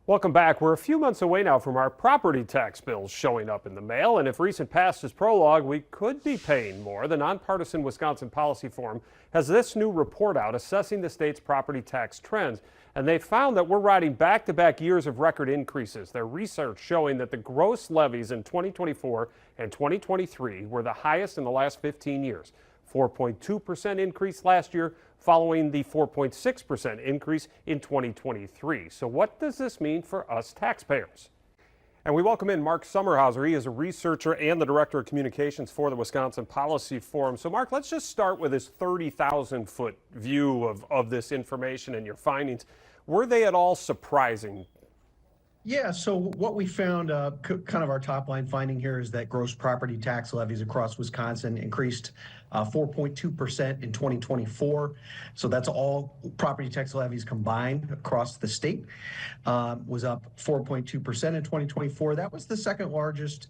Welcome back. We're a few months away now from our property tax bills showing up in the mail, and if recent past is prologue, we could be paying more. The nonpartisan Wisconsin Policy Forum has this new report out assessing the state's property tax trends, and they found that we're riding back-to-back years of record increases. Their research showing that the gross levies in 2024 and 2023 were the highest in the last 15 years. 4.2% increase last year, following the 4.6% increase in 2023. So what does this mean for us taxpayers? And we welcome in Mark Sommerhauser. He is a researcher and the director of communications for the Wisconsin Policy Forum. So Mark, let's just start with this 30,000-foot view of this information and your findings. Were they at all surprising? Yeah, so what we found, kind of our top line finding here, is that gross property tax levies across Wisconsin increased 4.2% in 2024. So that's all property tax levies combined across the state, was up 4.2% in 2024. That was the second largest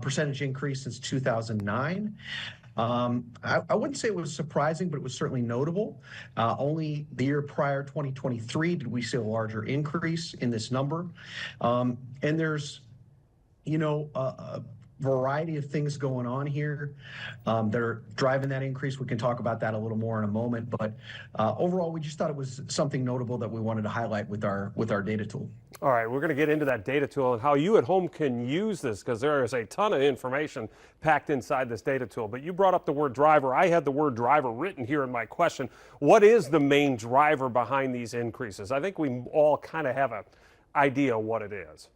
percentage increase since 2009. I wouldn't say it was surprising, but it was certainly notable. Only the year prior, 2023, did we see a larger increase in this number. And there's, a variety of things going on here that are driving that increase. We can talk about that a little more in a moment. But overall, we just thought it was something notable that we wanted to highlight with our data tool. All right, we're going to get into that data tool and how you at home can use this, because there is a ton of information packed inside this data tool. But you brought up the word driver. I had the word driver written here in my question. What is the main driver behind these increases? I think we all kind of have an idea what it is.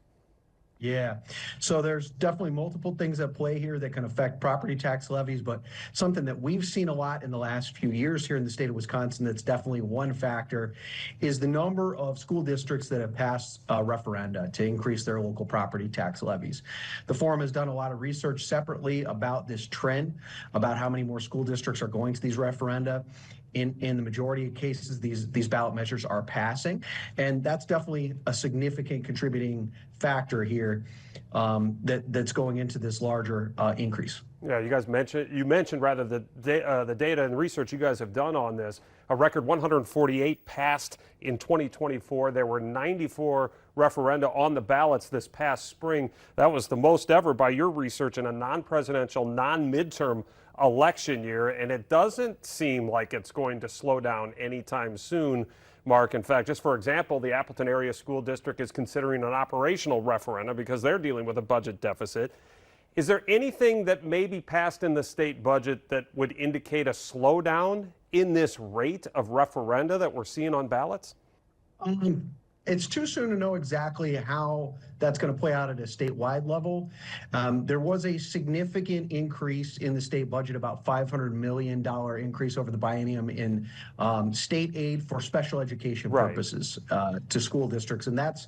Yeah, so there's definitely multiple things at play here that can affect property tax levies, but something that we've seen a lot in the last few years here in the state of Wisconsin that's definitely one factor is the number of school districts that have passed referenda to increase their local property tax levies. The forum has done a lot of research separately about this trend, about how many more school districts are going to these referenda. In the majority of cases, these ballot measures are passing, and that's definitely a significant contributing factor here that's going into this larger increase. Yeah, you mentioned rather the data and research you guys have done on this. A record 148 passed in 2024. There were 94 referenda on the ballots this past spring. That was the most ever by your research in a non-presidential, non-midterm election year, and it doesn't seem like it's going to slow down anytime soon, Mark. In fact, just for example, the Appleton Area School District is considering an operational referendum because they're dealing with a budget deficit. Is there anything that may be passed in the state budget that would indicate a slowdown in this rate of referenda that we're seeing on ballots? It's too soon to know exactly how that's going to play out at a statewide level. There was a significant increase in the state budget, about $500 million increase over the biennium in state aid for special education purposes to school districts. And that's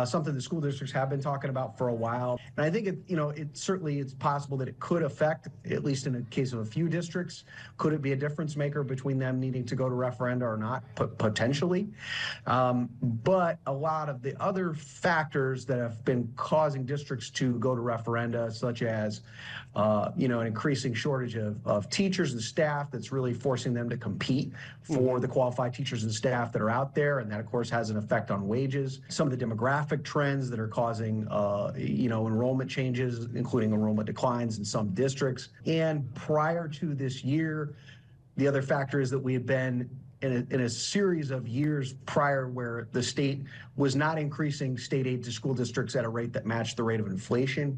something the school districts have been talking about for a while. And I think it's possible that it could affect, at least in the case of a few districts, could it be a difference maker between them needing to go to referenda or not? Potentially. But a lot of the other factors that have been causing districts to go to referenda, such as, an increasing shortage of teachers and staff that's really forcing them to compete for the qualified teachers and staff that are out there. And that, of course, has an effect on wages. Some of the demographic trends that are causing, enrollment changes, including enrollment declines in some districts. And prior to this year, the other factor is that we had been in a series of years prior where the state was not increasing state aid to school districts at a rate that matched the rate of inflation.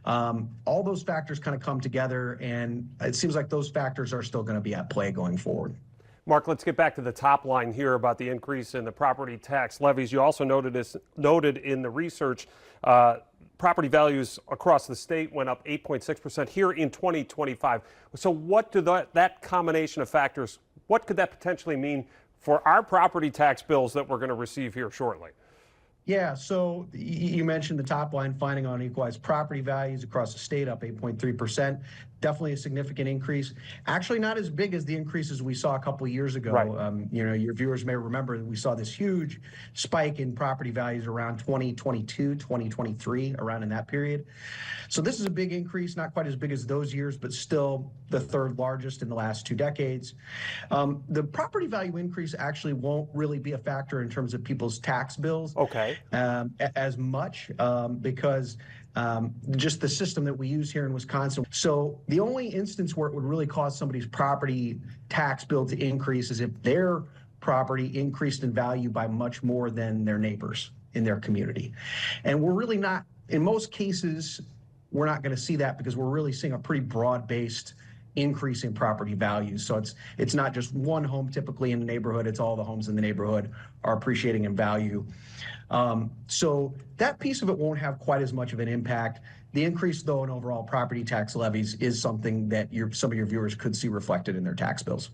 All those factors kind of come together, and it seems like those factors are still going to be at play going forward. Mark, let's get back to the top line here about the increase in the property tax levies. You also noted in the research, property values across the state went up 8.6% here in 2025. So what do that combination of factors, what could that potentially mean for our property tax bills that we're going to receive here shortly? Yeah, so you mentioned the top line finding on equalized property values across the state up 8.3%. definitely a significant increase. Actually, not as big as the increases we saw a couple of years ago. Right. Your viewers may remember that we saw this huge spike in property values around 2022, 2023, around in that period. So this is a big increase, not quite as big as those years, but still the third largest in the last 2 decades. The property value increase actually won't really be a factor in terms of people's tax bills Okay. as much because just the system that we use here in Wisconsin. So the only instance where it would really cause somebody's property tax bill to increase is if their property increased in value by much more than their neighbors in their community. And we're really not, in most cases, we're not going to see that because we're really seeing a pretty broad-based increase in property values. So it's not just one home typically in the neighborhood, it's all the homes in the neighborhood are appreciating in value. So that piece of it won't have quite as much of an impact. The increase, though, in overall property tax levies is something that some of your viewers could see reflected in their tax bills.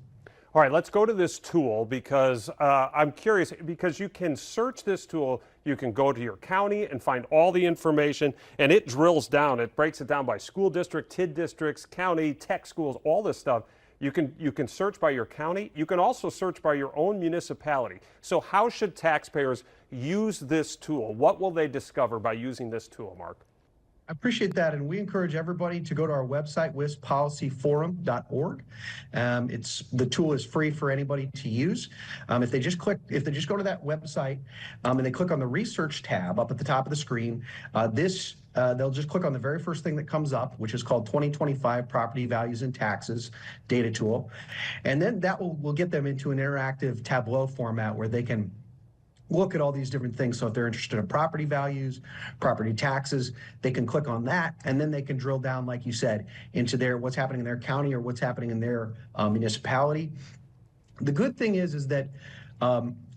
All right, let's go to this tool because I'm curious, because you can search this tool, you can go to your county and find all the information, and it drills down. It breaks it down by school district, TID districts, county, tech schools, all this stuff. You can search by your county. You can also search by your own municipality. So how should taxpayers use this tool? What will they discover by using this tool, Mark? I appreciate that, and we encourage everybody to go to our website, wispolicyforum.org. The tool is free for anybody to use. If they just go to that website and they click on the research tab up at the top of the screen, they'll just click on the very first thing that comes up, which is called 2025 Property Values and Taxes Data Tool, and then that will get them into an interactive Tableau format where they can look at all these different things. So if they're interested in property values, property taxes, they can click on that, and then they can drill down, like you said, into what's happening in their county or what's happening in their municipality. The good thing is that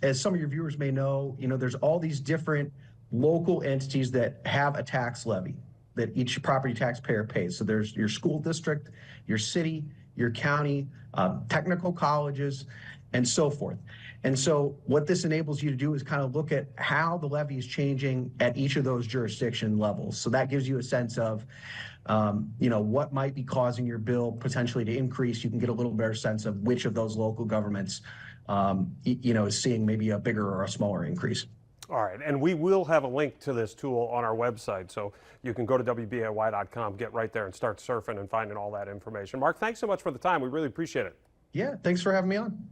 as some of your viewers may know, there's all these different local entities that have a tax levy that each property taxpayer pays. So there's your school district, your city, your county, technical colleges, and so forth. And so what this enables you to do is kind of look at how the levy is changing at each of those jurisdiction levels. So that gives you a sense of, what might be causing your bill potentially to increase. You can get a little better sense of which of those local governments, is seeing maybe a bigger or a smaller increase. All right, and we will have a link to this tool on our website, so you can go to WBAY.com, get right there and start surfing and finding all that information. Mark, thanks so much for the time. We really appreciate it. Yeah, thanks for having me on.